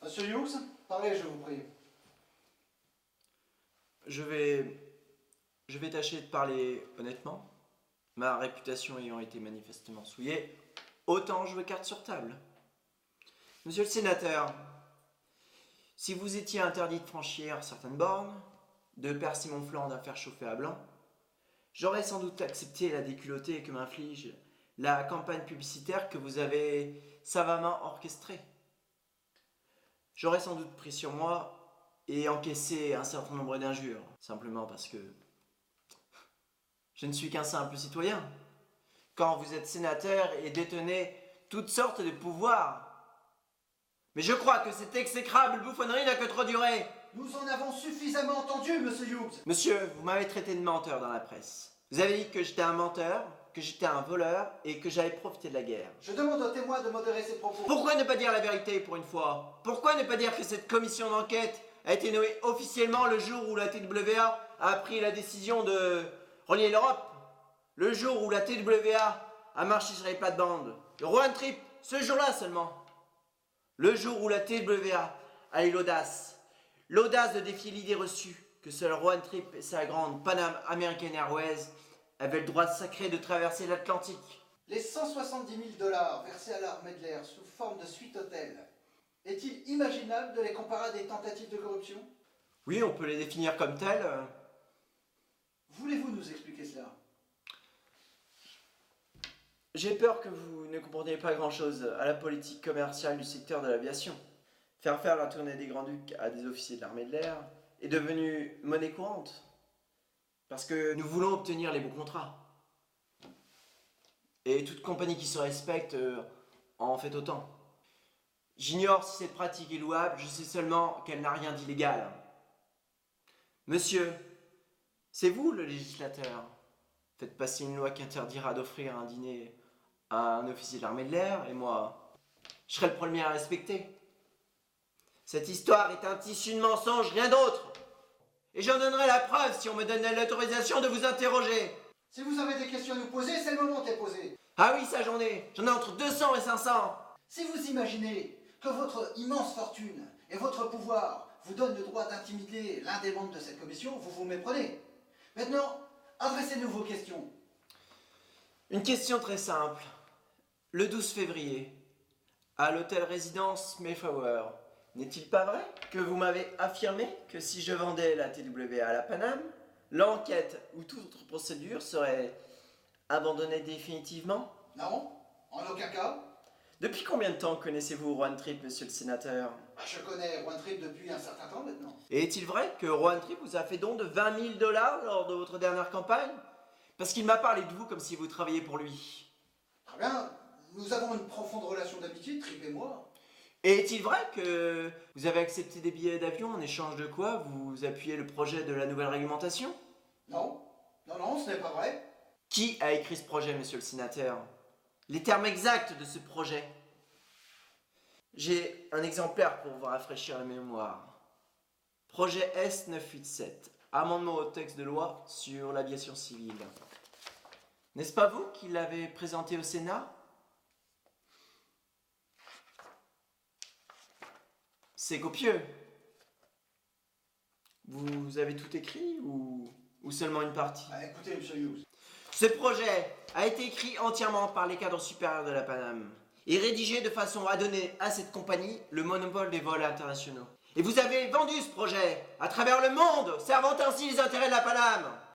Monsieur Hughes, parlez, je vous prie. Je vais tâcher de parler honnêtement. Ma réputation ayant été manifestement souillée, autant jouer carte sur table. Monsieur le sénateur, si vous étiez interdit de franchir certaines bornes, de percer mon flanc d'un fer chauffé à blanc, j'aurais sans doute accepté la déculottée que m'inflige la campagne publicitaire que vous avez savamment orchestrée. J'aurais sans doute pris sur moi et encaissé un certain nombre d'injures, simplement parce que je ne suis qu'un simple citoyen. Quand vous êtes sénateur et détenez toutes sortes de pouvoirs. Mais je crois que cette exécrable bouffonnerie n'a que trop duré. Nous en avons suffisamment entendu, monsieur Hughes. Monsieur, vous m'avez traité de menteur dans la presse. Vous avez dit que j'étais un menteur, que j'étais un voleur et que j'avais profité de la guerre. Je demande aux témoins de modérer ses propos. Pourquoi ne pas dire la vérité pour une fois? Pourquoi ne pas dire que cette commission d'enquête a été nommée officiellement le jour où la TWA a pris la décision de relier l'Europe? Le jour où la TWA a marché sur les plates-bandes. Le Road Trip, ce jour-là seulement. Le jour où la TWA a eu l'audace de défier l'idée reçue que seul Road Trip et sa grande Pan American Airways avaient le droit sacré de traverser l'Atlantique. Les 170 000 $ versés à l'armée de l'air sous forme de suite hôtel, est-il imaginable de les comparer à des tentatives de corruption? Oui, on peut les définir comme telles. Voulez-vous nous expliquer cela? J'ai peur que vous ne compreniez pas grand-chose à la politique commerciale du secteur de l'aviation. Faire la tournée des Grands-Ducs à des officiers de l'armée de l'air est devenu monnaie courante. Parce que nous voulons obtenir les bons contrats. Et toute compagnie qui se respecte en fait autant. J'ignore si cette pratique est louable, je sais seulement qu'elle n'a rien d'illégal. Monsieur, c'est vous le législateur. Faites passer une loi qui interdira d'offrir un dîner à un officier de l'armée de l'air, et moi, je serai le premier à respecter. Cette histoire est un tissu de mensonges, rien d'autre. Et j'en donnerai la preuve si on me donne l'autorisation de vous interroger. Si vous avez des questions à nous poser, c'est le moment de les poser. Ah oui, ça j'en ai entre 200 et 500. Si vous imaginez que votre immense fortune et votre pouvoir vous donnent le droit d'intimider l'un des membres de cette commission, vous vous méprenez. Maintenant, adressez-nous vos questions. Une question très simple. Le 12 février, à l'hôtel résidence Mayflower, n'est-il pas vrai que vous m'avez affirmé que si je vendais la TWA à la Paname, l'enquête ou toute autre procédure serait abandonnée définitivement? Non, en aucun cas. Depuis combien de temps connaissez-vous Road Trip, monsieur le sénateur? Je connais Road Trip depuis un certain temps maintenant. Et est-il vrai que Road Trip vous a fait don de 20 000 $ lors de votre dernière campagne? Parce qu'il m'a parlé de vous comme si vous travailliez pour lui. Très bien, nous avons une profonde relation d'amitié, Trip et moi. Et est-il vrai que vous avez accepté des billets d'avion en échange de quoi vous appuyez le projet de la nouvelle réglementation? Non, non, ce n'est pas vrai. Qui a écrit ce projet, monsieur le sénateur? Les termes exacts de ce projet. J'ai un exemplaire pour vous rafraîchir la mémoire. Projet S987, amendement au texte de loi sur l'aviation civile. N'est-ce pas vous qui l'avez présenté au Sénat? C'est copieux. Vous avez tout écrit ou seulement une partie? Écoutez, monsieur Hughes. Ce projet a été écrit entièrement par les cadres supérieurs de la Paname et rédigé de façon à donner à cette compagnie le monopole des vols internationaux. Et vous avez vendu ce projet à travers le monde, servant ainsi les intérêts de la Paname.